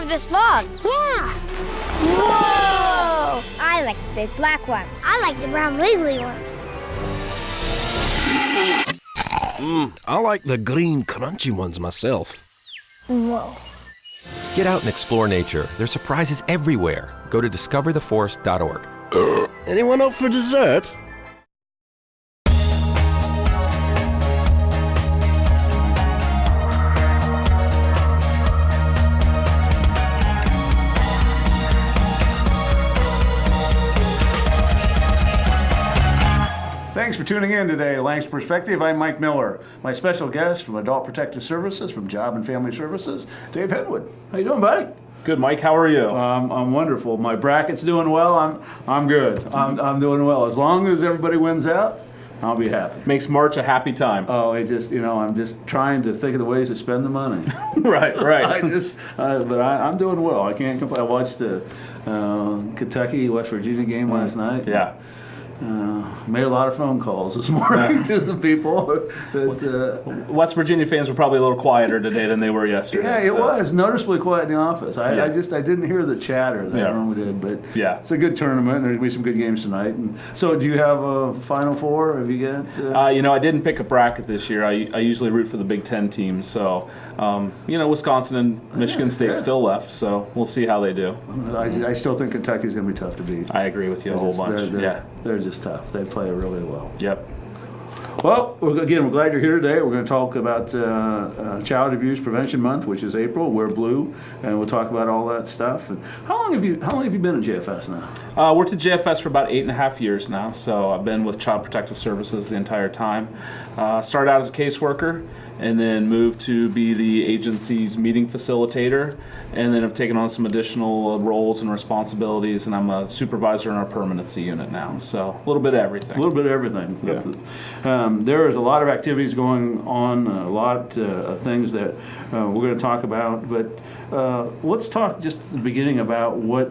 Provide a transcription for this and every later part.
of this log. Yeah. Whoa! I like the big black ones. I like the brown wiggly ones. I like the green crunchy ones myself. Whoa. Get out and explore nature. There's surprises everywhere. Go to discovertheforest.org. Anyone up for dessert? Thanks for tuning in today, Lancaster Perspective. I'm Mike Miller. My special guest from Adult Protective Services, from Job and Family Services, Dave Henwood. How you doing, buddy? Good, Mike. How are you? I'm wonderful. My bracket's doing well. I'm good. I'm doing well. As long as everybody wins out, I'll be happy. Makes March a happy time. Oh, it just, I'm just trying to think of the ways to spend the money. Right. But I'm doing well. I can't complain. I watched the Kentucky West Virginia game last night. Yeah. Made a lot of phone calls this morning to the people. West Virginia fans were probably a little quieter today than they were yesterday. Yeah, it was noticeably quiet in the office. I didn't hear the chatter that I normally did, but it's a good tournament. There's going to be some good games tonight. And so, do you have a Final Four? Have you got? I didn't pick a bracket this year. I usually root for the Big Ten teams. So, Wisconsin and Michigan State still left. So we'll see how they do. I still think Kentucky's going to be tough to beat. I agree with you a whole bunch. They're just tough. They play really well. Yep. Well, again, we're glad you're here today. We're going to talk about Child Abuse Prevention Month, which is April. We're blue, and we'll talk about all that stuff. And how long have you been at JFS now? Worked at JFS for about 8.5 years now. So I've been with Child Protective Services the entire time. Started out as a caseworker, and then moved to be the agency's meeting facilitator, and then have taken on some additional roles and responsibilities, and I'm a supervisor in our permanency unit now. So a little bit of everything. A little bit of everything. Yeah. There is a lot of activities going on, a lot of things that we're going to talk about, but let's talk just at the beginning about what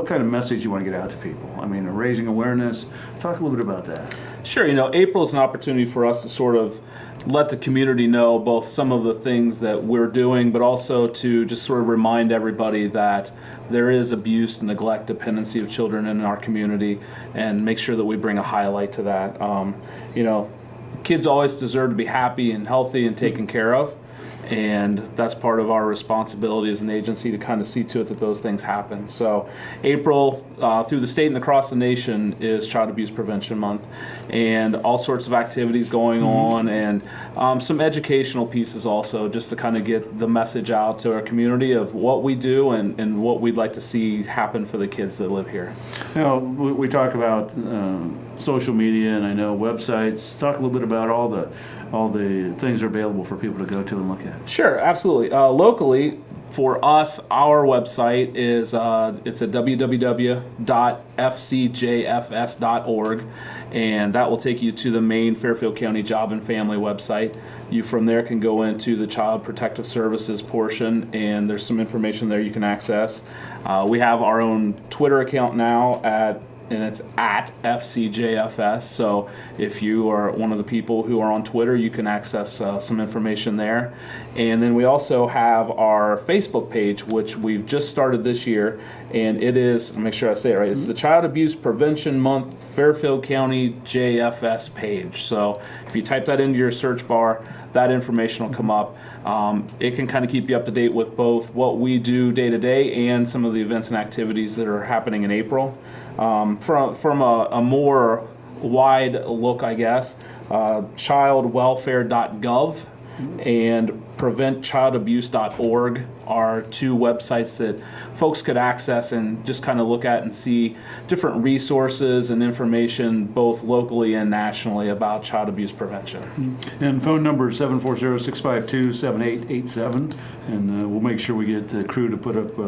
kind of message you want to get out to people. I mean, raising awareness. Talk a little bit about that. Sure. April is an opportunity for us to sort of let the community know both some of the things that we're doing, but also to just sort of remind everybody that there is abuse, neglect, dependency of children in our community, and make sure that we bring a highlight to that. Kids always deserve to be happy and healthy and taken care of. And that's part of our responsibility as an agency to kind of see to it that those things happen. So April, through the state and across the nation, is Child Abuse Prevention Month. And all sorts of activities going on, and some educational pieces also, just to kind of get the message out to our community of what we do and what we'd like to see happen for the kids that live here. We talk about social media, and I know websites. Talk a little bit about all the things that are available for people to go to and look at. Sure, absolutely. Locally, for us, our website is it's at www.fcjfs.org, and that will take you to the main Fairfield County Job and Family website. You from there can go into the Child Protective Services portion, and there's some information there you can access. We have our own Twitter account now and it's at FCJFS. So if you are one of the people who are on Twitter, you can access some information there. And then we also have our Facebook page, which we've just started this year, and it is, I'll make sure I say it right, it's the Child Abuse Prevention Month Fairfield County JFS page. So if you type that into your search bar, that information will come up. It can kind of keep you up to date with both what we do day to day and some of the events and activities that are happening in April. From a more wide look, I guess, childwelfare.gov and preventchildabuse.org are two websites that folks could access and just kind of look at and see different resources and information both locally and nationally about child abuse prevention. And phone number is 740-652-7887, and we'll make sure we get the crew to put up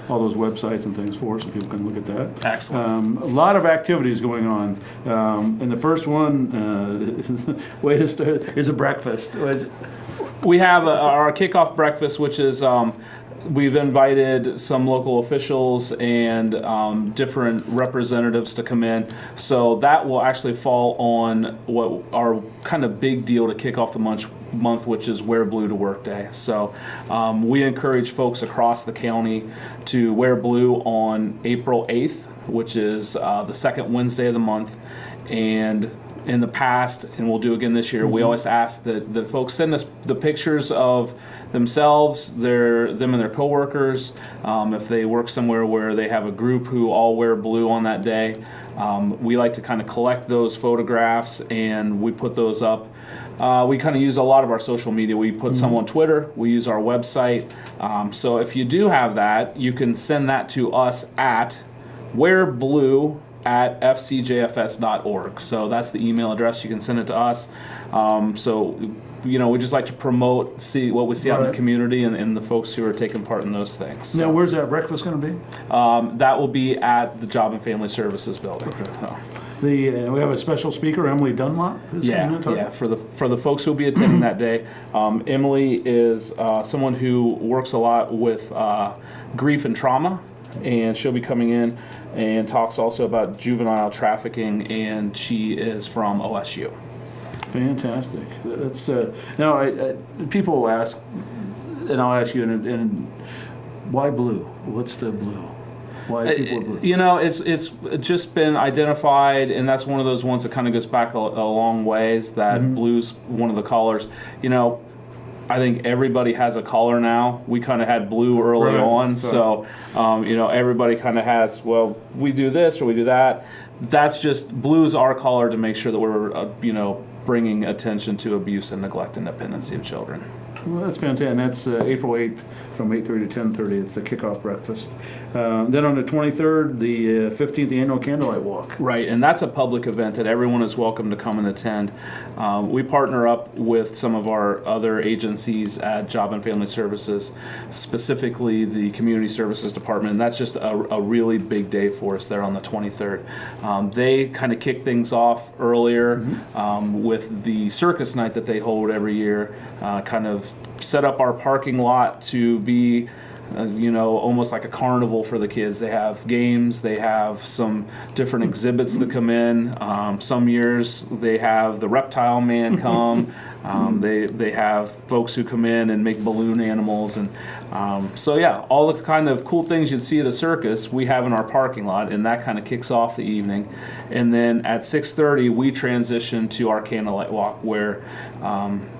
all those websites and things for us so people can look at that. Excellent. A lot of activities going on, and the first one way to start is a breakfast. We have our kickoff breakfast, which is we've invited some local officials and different representatives to come in. So that will actually fall on what our kind of big deal to kick off the month, which is Wear Blue to Work Day. So we encourage folks across the county to wear blue on April 8th, which is the second Wednesday of the month. And in the past, and we'll do again this year, we always ask that folks send us the pictures of themselves, them and their coworkers. If they work somewhere where they have a group who all wear blue on that day, we like to kind of collect those photographs and we put those up. We kind of use a lot of our social media. We put some on Twitter. We use our website. So if you do have that, you can send that to us at wearblue@fcjfs.org. So that's the email address. You can send it to us. We just like to promote, see what we see out in the community and the folks who are taking part in those things. Now, where's that breakfast going to be? That will be at the Job and Family Services building. Okay. So. We have a special speaker, Emily Dunlop. For the folks who will be attending that day. Emily is someone who works a lot with grief and trauma, and she'll be coming in and talks also about juvenile trafficking, and she is from OSU. Fantastic. That's now. People will ask, and I'll ask you. And why blue? What's the blue? Why people blue? It's just been identified, and that's one of those ones that kind of goes back a long ways. That blue's one of the colors. I think everybody has a color now. We kind of had blue early on, so everybody kind of has. Well, we do this or we do that. That's just blue's our color to make sure that we're bringing attention to abuse and neglect and dependency of children. Well, that's fantastic. And that's April 8th from 8:30 to 10:30. It's a kickoff breakfast. Then on the 23rd, the 15th annual Candlelight Walk. Right, and that's a public event that everyone is welcome to come and attend. We partner up with some of our other agencies at Job and Family Services, specifically the Community Services Department, and that's just a really big day for us there on the 23rd. They kind of kick things off earlier with the circus night that they hold every year, kind of set up our parking lot to be almost like a carnival for the kids. They have games, they have some different exhibits that come in. Some years they have the reptile man come. They have folks who come in and make balloon animals, and all the kind of cool things you'd see at a circus we have in our parking lot, and that kind of kicks off the evening. And then at 6:30 we transition to our candlelight walk, where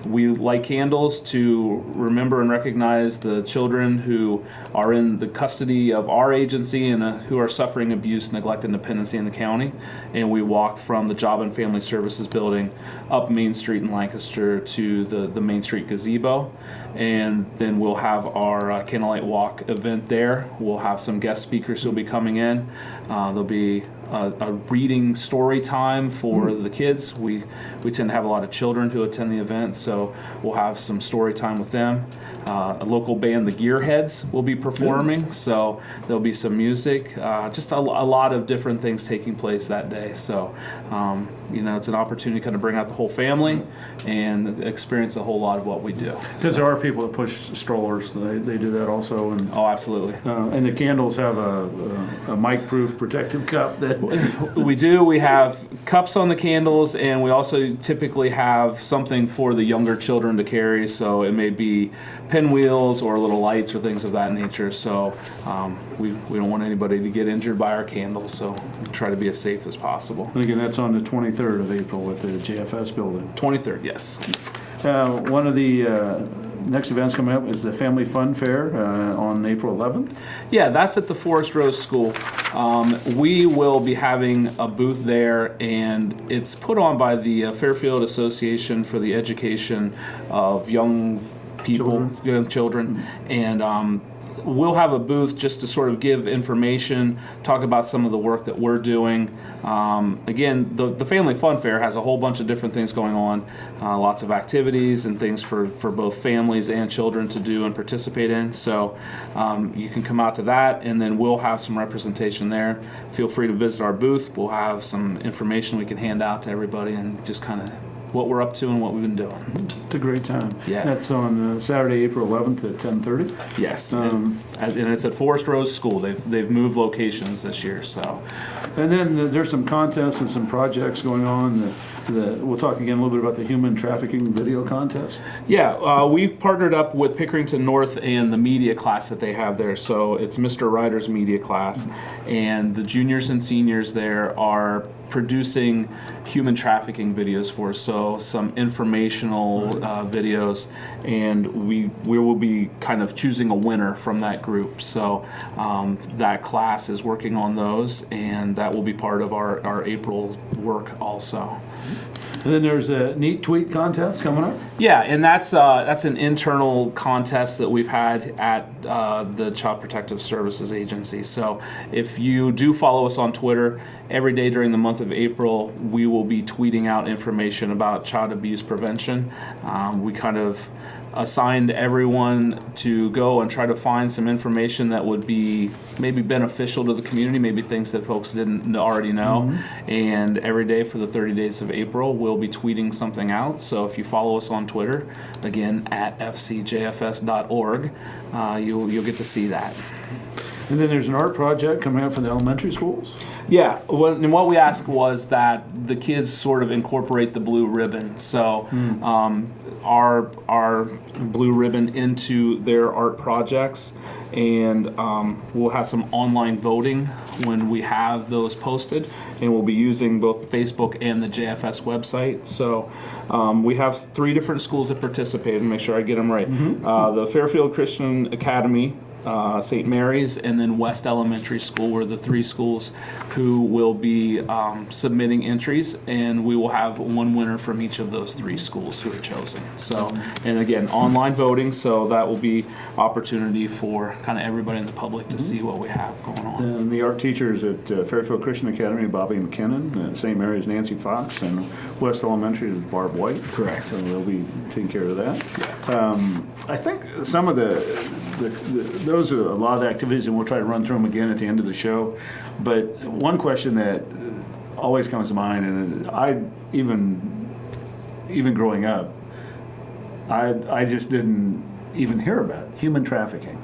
we light candles to remember and recognize the children who are in the custody of our agency and who are suffering abuse, neglect, and dependency in the county. And we walk from the Job and Family Services building up Main Street in Lancaster to the Main Street gazebo, and then we'll have our candlelight walk event there. We'll have some guest speakers who'll be coming in. There'll be a reading story time for the kids. We tend to have a lot of children who attend the event, so we'll have some story time with them. A local band, the Gearheads, will be performing, so there'll be some music. Just a lot of different things taking place that day. So it's an opportunity to kind of bring out the whole family and experience a whole lot of what we do. Because there are people that push strollers. They do that also. And absolutely. And the candles have a mic-proof protective cup that we do. We have cups on the candles, and we also typically have something for the younger children to carry. So it may be pinwheels or little lights or things of that nature. So we don't want anybody to get injured by our candles. So we try to be as safe as possible. And again, that's on the 23rd of April at the JFS building. 23rd, yes. One of the next events coming up is the Family Fun Fair on April 11th. Yeah, that's at the Forest Rose School. We will be having a booth there, and it's put on by the Fairfield Association for the Education of Young People, young children, and we'll have a booth just to sort of give information, talk about some of the work that we're doing. Again, the Family Fun Fair has a whole bunch of different things going on, lots of activities and things for both families and children to do and participate in. So you can come out to that, and then we'll have some representation there. Feel free to visit our booth. We'll have some information we can hand out to everybody and just kind of what we're up to and what we've been doing. It's a great time. Yeah. That's on Saturday, April 11th at 10:30. Yes, and it's at Forest Rose School. They've moved locations this year, so And then there's some contests and some projects going on. We'll talk again a little bit about the human trafficking video contest. Yeah, we've partnered up with Pickerington North and the media class that they have there. So it's Mr. Ryder's media class, and the juniors and seniors there are producing human trafficking videos for us, so some informational videos, and we will be kind of choosing a winner from that group. So that class is working on those, and that will be part of our April work also. And then there's a neat tweet contest coming up. Yeah, and that's an internal contest that we've had at the Child Protective Services Agency. So if you do follow us on Twitter, every day during the month of April, we will be tweeting out information about child abuse prevention. We kind of assigned everyone to go and try to find some information that would be maybe beneficial to the community, maybe things that folks didn't already know. And every day for the 30 days of April, we'll be tweeting something out. So if you follow us on Twitter, again, at fcjfs.org, you'll get to see that. And then there's an art project coming up for the elementary schools. Yeah, and what we asked was that the kids sort of incorporate the blue ribbon. So our blue ribbon into their art projects, and we'll have some online voting when we have those posted, and we'll be using both Facebook and the JFS website. So we have 3 different schools that participated, and make sure I get them right. The Fairfield Christian Academy, St. Mary's, and then West Elementary School were the 3 schools who will be submitting entries, and we will have one winner from each of those 3 schools who are chosen. So, and again, online voting, so that will be opportunity for kind of everybody in the public to see what we have going on. And the art teachers at Fairfield Christian Academy, Bobby McKinnon, St. Mary's, Nancy Fox, and West Elementary is Barb White. Correct. So they'll be taking care of that. I think some of those are a lot of the activities, and we'll try to run through them again at the end of the show. But one question that always comes to mind, and I even growing up, I just didn't even hear about it, human trafficking.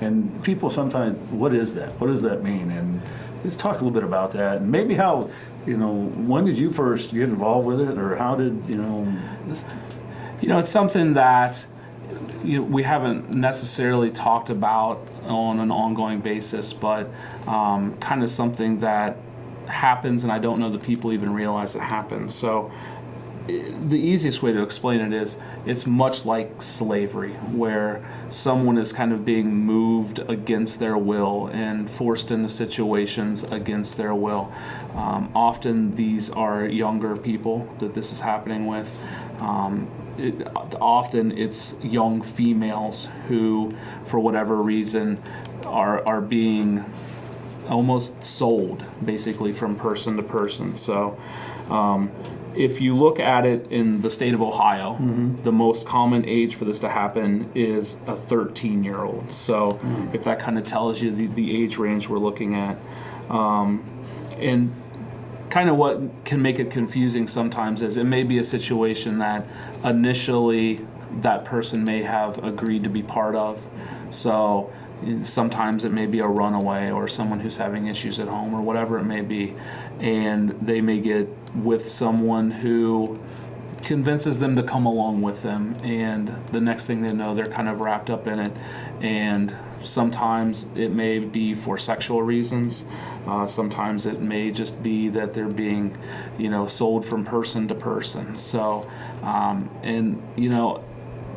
And people sometimes, what is that? What does that mean? And let's talk a little bit about that, and maybe how, when did you first get involved with it, or how did, just... It's something that we haven't necessarily talked about on an ongoing basis, but kind of something that happens, and I don't know that people even realize it happens. So the easiest way to explain it is it's much like slavery, where someone is kind of being moved against their will and forced into situations against their will. Often these are younger people that this is happening with. Often it's young females who, for whatever reason, are being almost sold, basically, from person to person. So if you look at it in the state of Ohio, the most common age for this to happen is a 13-year-old. So if that kind of tells you the age range we're looking at. And kind of what can make it confusing sometimes is it may be a situation that initially that person may have agreed to be part of. So sometimes it may be a runaway or someone who's having issues at home or whatever it may be, and they may get with someone who convinces them to come along with them, and the next thing they know, they're kind of wrapped up in it. And sometimes it may be for sexual reasons. Sometimes it may just be that they're being, sold from person to person. So,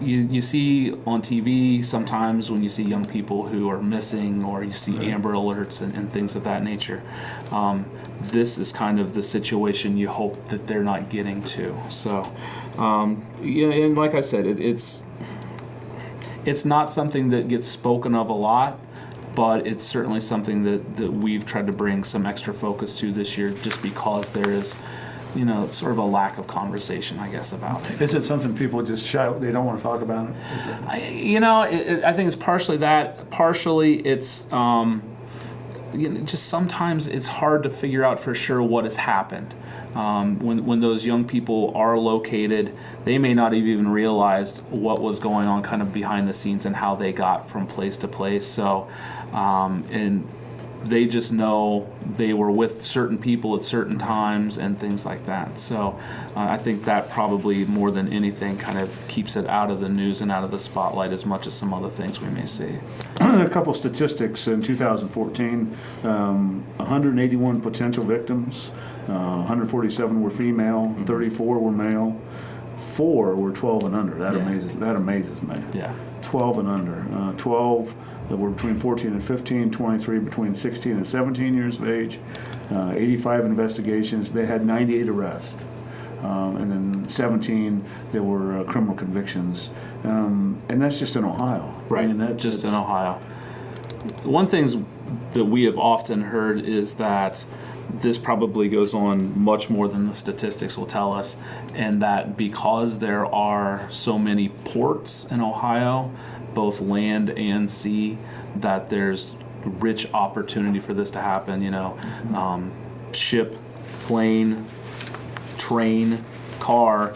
you see on TV sometimes when you see young people who are missing, or you see Amber Alerts and things of that nature. This is kind of the situation you hope that they're not getting to. So, and like I said, it's not something that gets spoken of a lot, but it's certainly something that we've tried to bring some extra focus to this year, just because there is, sort of a lack of conversation, I guess, about it. Is it something people just shout, they don't want to talk about it? I think it's partially that. Partially it's, just sometimes it's hard to figure out for sure what has happened. When those young people are located, they may not have even realized what was going on kind of behind the scenes and how they got from place to place. So, and They just know they were with certain people at certain times and things like that. So I think that probably more than anything kind of keeps it out of the news and out of the spotlight as much as some other things we may see. A couple statistics in 2014, 181 potential victims, 147 were female, 34 were male, 4 were 12 and under. That amazes me. Yeah. 12 and under. 12 that were between 14 and 15, 23 between 16 and 17 years of age, 85 investigations. They had 98 arrests. And then 17, there were criminal convictions. And that's just in Ohio. Right, I mean, just in Ohio. One thing that we have often heard is that this probably goes on much more than the statistics will tell us, and that because there are so many ports in Ohio, both land and sea, that there's rich opportunity for this to happen. Ship, plane, train, car.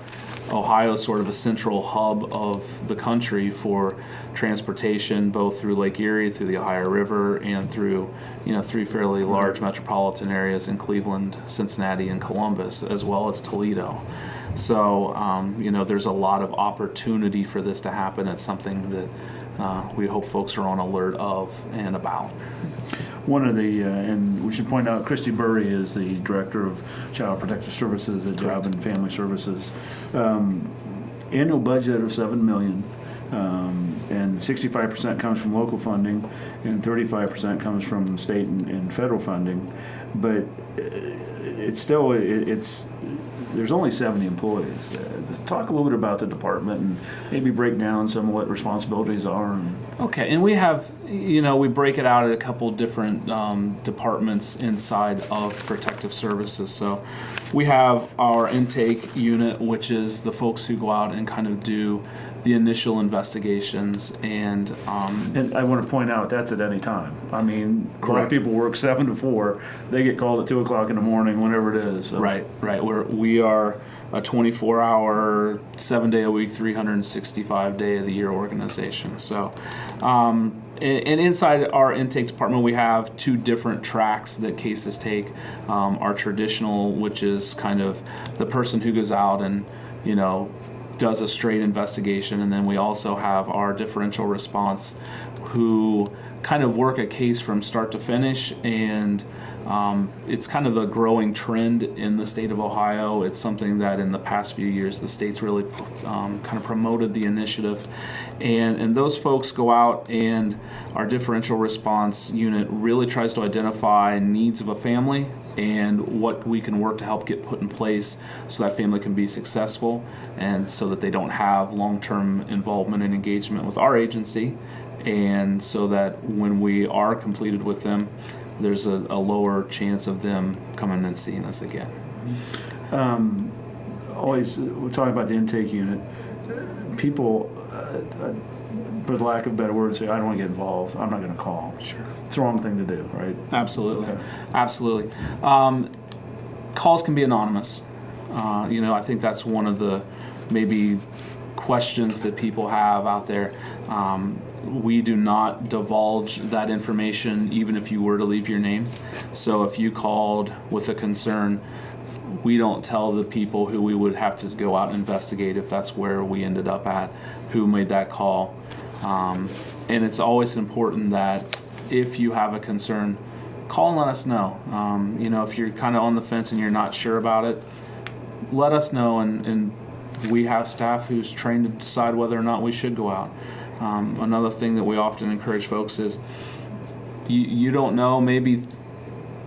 Ohio is sort of a central hub of the country for transportation, both through Lake Erie, through the Ohio River, and through 3 fairly large metropolitan areas in Cleveland, Cincinnati, and Columbus, as well as Toledo. So there's a lot of opportunity for this to happen. It's something that we hope folks are on alert of and about. One of the, and we should point out, Christy Burry is the Director of Child Protective Services at Job and Family Services. Annual budget of $7 million, and 65% comes from local funding, and 35% comes from state and federal funding. But it's still, there's only 70 employees. Talk a little bit about the department and maybe break down some of what responsibilities are. Okay, and we have, we break it out at a couple different departments inside of Protective Services. So we have our intake unit, which is the folks who go out and kind of do the initial investigations. And I want to point out, that's at any time. I mean, a lot of people work 7 to 4. They get called at 2 o'clock in the morning, whenever it is. So. Right. We are a 24-hour, 7-day-a-week, 365-day of the year organization. So, and inside our intake department, we have 2 different tracks that cases take. Our traditional, which is kind of the person who goes out and, does a straight investigation, and then we also have our differential response, who kind of work a case from start to finish. And it's kind of a growing trend in the state of Ohio. It's something that in the past few years the state's really kind of promoted the initiative. And those folks go out, and our differential response unit really tries to identify needs of a family and what we can work to help get put in place so that family can be successful, and so that they don't have long-term involvement and engagement with our agency, and so that when we are completed with them, there's a lower chance of them coming and seeing us again. Always, we're talking about the intake unit. People, for the lack of better words, say, I don't want to get involved. I'm not going to call. Sure. It's the wrong thing to do, right? Absolutely. Okay. Absolutely. Calls can be anonymous. I think that's one of the maybe questions that people have out there. We do not divulge that information, even if you were to leave your name. So if you called with a concern, we don't tell the people who we would have to go out and investigate, if that's where we ended up at, who made that call. And it's always important that if you have a concern, call and let us know. If you're kind of on the fence and you're not sure about it, let us know, and we have staff who's trained to decide whether or not we should go out. Another thing that we often encourage folks is, you don't know, maybe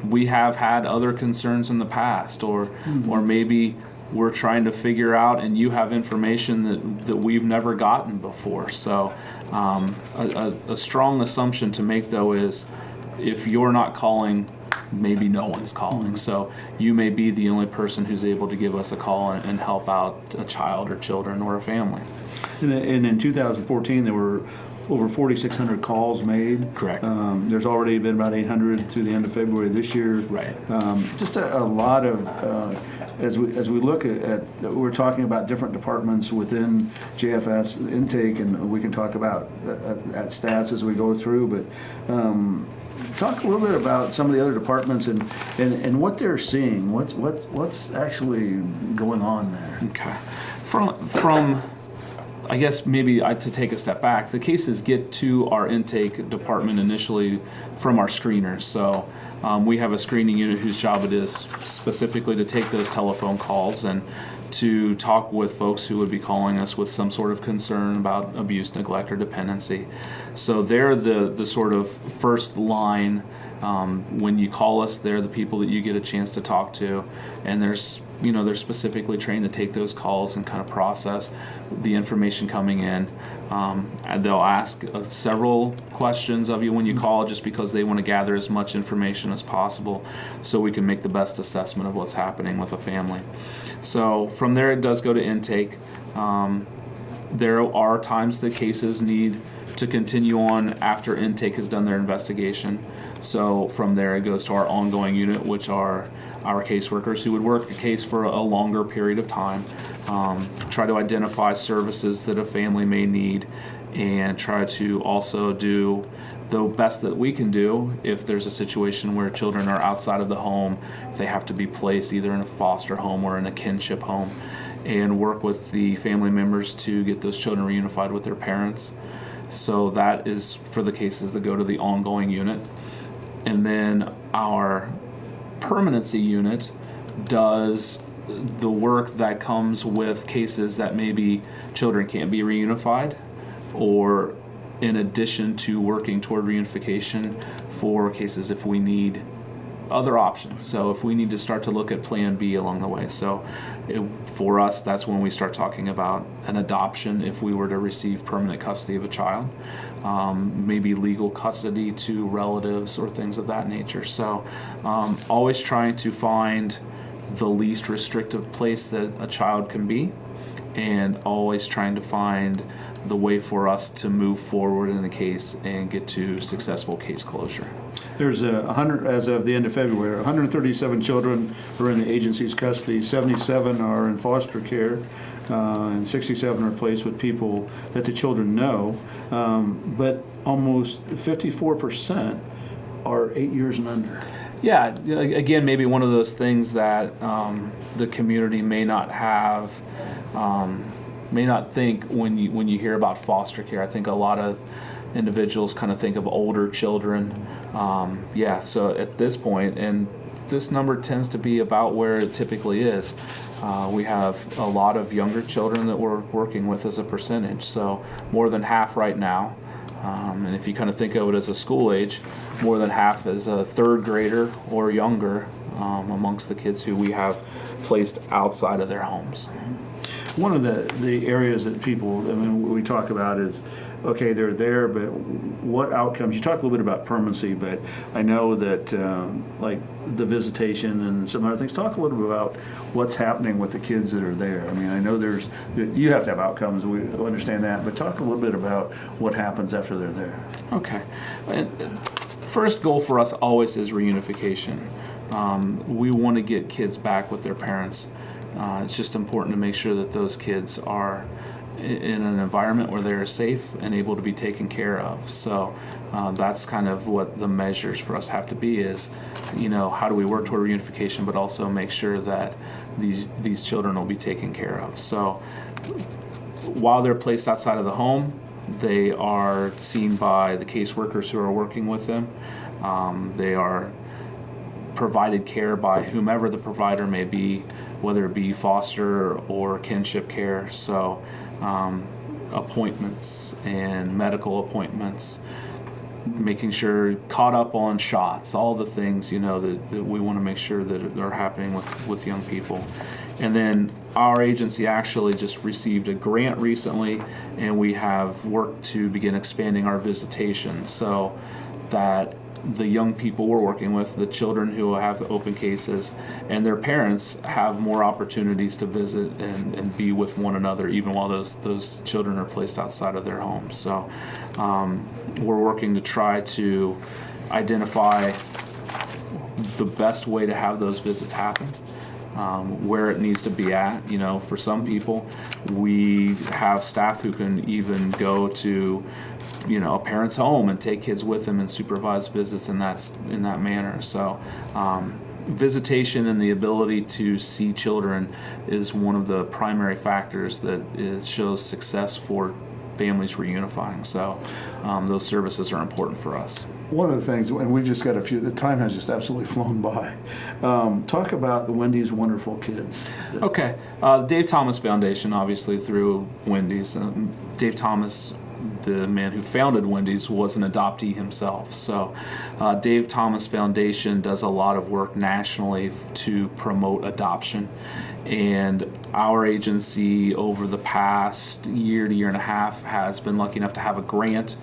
we have had other concerns in the past, or maybe we're trying to figure out and you have information that we've never gotten before. So a strong assumption to make, though, is if you're not calling, maybe no one's calling. So you may be the only person who's able to give us a call and help out a child or children or a family. And in 2014, there were over 4,600 calls made. Correct. There's already been about 800 through the end of February this year. Right. Just a lot of, as we look at, we're talking about different departments within JFS intake, and we can talk about at stats as we go through, but talk a little bit about some of the other departments and what they're seeing. What's actually going on there? Okay. From I guess maybe to take a step back, the cases get to our intake department initially from our screeners. So we have a screening unit whose job it is specifically to take those telephone calls and to talk with folks who would be calling us with some sort of concern about abuse, neglect, or dependency. So they're the sort of first line. When you call us, they're the people that you get a chance to talk to, and they're specifically trained to take those calls and kind of process the information coming in. And they'll ask several questions of you when you call, just because they want to gather as much information as possible so we can make the best assessment of what's happening with a family. So from there, it does go to intake. There are times that cases need to continue on after intake has done their investigation. So from there, it goes to our ongoing unit, which are our caseworkers who would work a case for a longer period of time, try to identify services that a family may need, and try to also do the best that we can do if there's a situation where children are outside of the home, if they have to be placed either in a foster home or in a kinship home, and work with the family members to get those children reunified with their parents. So that is for the cases that go to the ongoing unit. And then our permanency unit does the work that comes with cases that maybe children can't be reunified, or in addition to working toward reunification for cases if we need other options. So if we need to start to look at Plan B along the way. So for us, that's when we start talking about an adoption if we were to receive permanent custody of a child, maybe legal custody to relatives or things of that nature. So always trying to find the least restrictive place that a child can be, and always trying to find the way for us to move forward in the case and get to successful case closure. There's 100, as of the end of February, 137 children are in the agency's custody, 77 are in foster care, and 67 are placed with people that the children know, but almost 54% are 8 years and under. Yeah, again, maybe one of those things that the community may not have, may not think when you hear about foster care. I think a lot of individuals kind of think of older children. So at this point, and this number tends to be about where it typically is, we have a lot of younger children that we're working with as a percentage, so more than half right now. And if you kind of think of it as a school age, more than half is a third grader or younger amongst the kids who we have placed outside of their homes. One of the areas that we talk about is, okay, they're there, but what outcomes? You talk a little bit about permanency, but I know that like the visitation and some other things. Talk a little bit about what's happening with the kids that are there. I mean, I know you have to have outcomes, we understand that, but talk a little bit about what happens after they're there. Okay. First goal for us always is reunification. We want to get kids back with their parents. It's just important to make sure that those kids are in an environment where they're safe and able to be taken care of. So that's kind of what the measures for us have to be is, how do we work toward reunification, but also make sure that these children will be taken care of. So while they're placed outside of the home, they are seen by the caseworkers who are working with them. They are provided care by whomever the provider may be, whether it be foster or kinship care. So appointments and medical appointments, making sure caught up on shots, all the things that we want to make sure that are happening with young people. And then our agency actually just received a grant recently, and we have worked to begin expanding our visitation so that the young people we're working with, the children who have open cases, and their parents have more opportunities to visit and be with one another, even while those children are placed outside of their homes. So we're working to try to identify the best way to have those visits happen. where it needs to be at. You know, for some people, we have staff who can even go to, you know, a parent's home and take kids with them and supervise visits in that manner. So visitation and the ability to see children is one of the primary factors that shows success for families reunifying. So those services are important for us. One of the things, and we've just got a few, the time has just absolutely flown by. Talk about the Wendys Wonderful Kids. Okay. Dave Thomas Foundation, obviously through Wendys. Dave Thomas, the man who founded Wendys, was an adoptee himself. So Dave Thomas Foundation does a lot of work nationally to promote adoption. And our agency over the past year to year and a half has been lucky enough to have a grant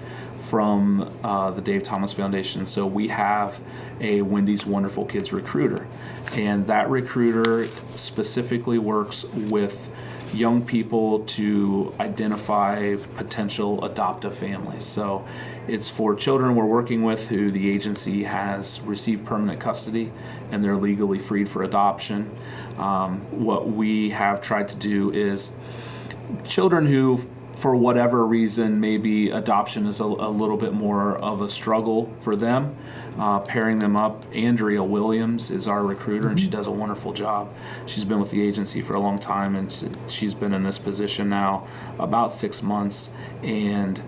from the Dave Thomas Foundation. So we have a Wendys Wonderful Kids recruiter. And that recruiter specifically works with young people to identify potential adoptive families. So it's for children we're working with who the agency has received permanent custody and they're legally freed for adoption. What we have tried to do is children who, for whatever reason, maybe adoption is a little bit more of a struggle for them, pairing them up. Andrea Williams is our recruiter, and she does a wonderful job. She's been with the agency for a long time, and she's been in this position now about 6 months. And,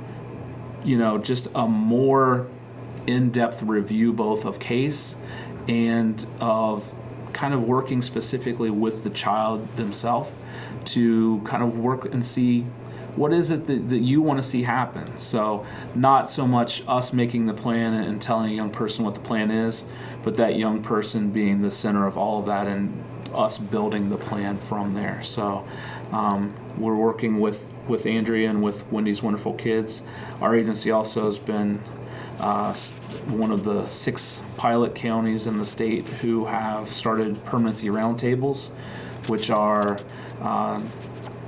you know, just a more in-depth review both of case and of kind of working specifically with the child themselves to kind of work and see what is it that you want to see happen. So not so much us making the plan and telling a young person what the plan is, but that young person being the center of all of that and us building the plan from there. So we're working with Andrea and with Wendys Wonderful Kids. Our agency also has been one of the 6 pilot counties in the state who have started permanency roundtables, which are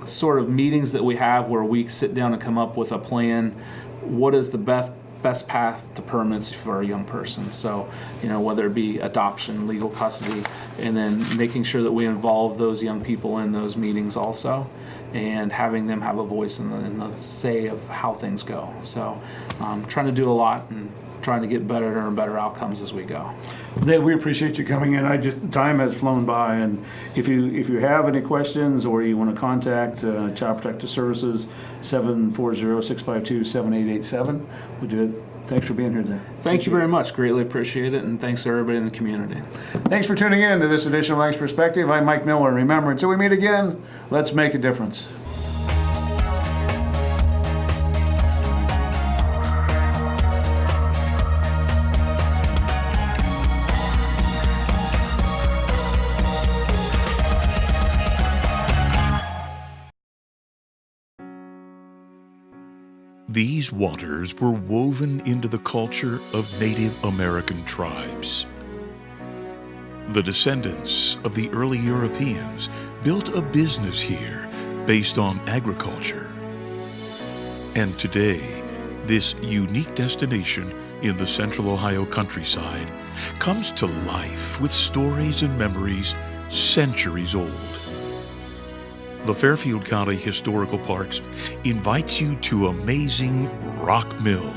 sort of meetings that we have where we sit down and come up with a plan. What is the best path to permanency for a young person? So, you know, whether it be adoption, legal custody, and then making sure that we involve those young people in those meetings also, and having them have a voice in the say of how things go. So trying to do a lot and trying to get better and better outcomes as we go. Dave, we appreciate you coming in. Time has flown by, and if you have any questions or you want to contact Child Protective Services, 740-652-7887. We'll do it. Thanks for being here today. Thank you very much. Greatly appreciate it, and thanks to everybody in the community. Thanks for tuning in to this edition of Lancaster Perspective. I'm Mike Miller. Remember, until we meet again, let's make a difference. These waters were woven into the culture of Native American tribes. The descendants of the early Europeans built a business here based on agriculture. And today, this unique destination in the central Ohio countryside comes to life with stories and memories centuries old. The Fairfield County Historical Parks invites you to amazing Rock Mill.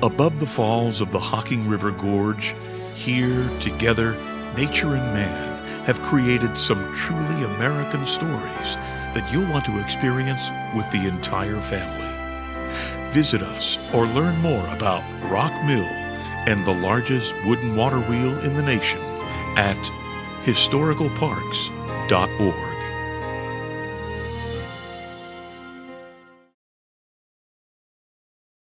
Above the falls of the Hocking River Gorge, here together, nature and man have created some truly American stories that you'll want to experience with the entire family. Visit us or learn more about Rock Mill and the largest wooden water wheel in the nation at historicalparks.org.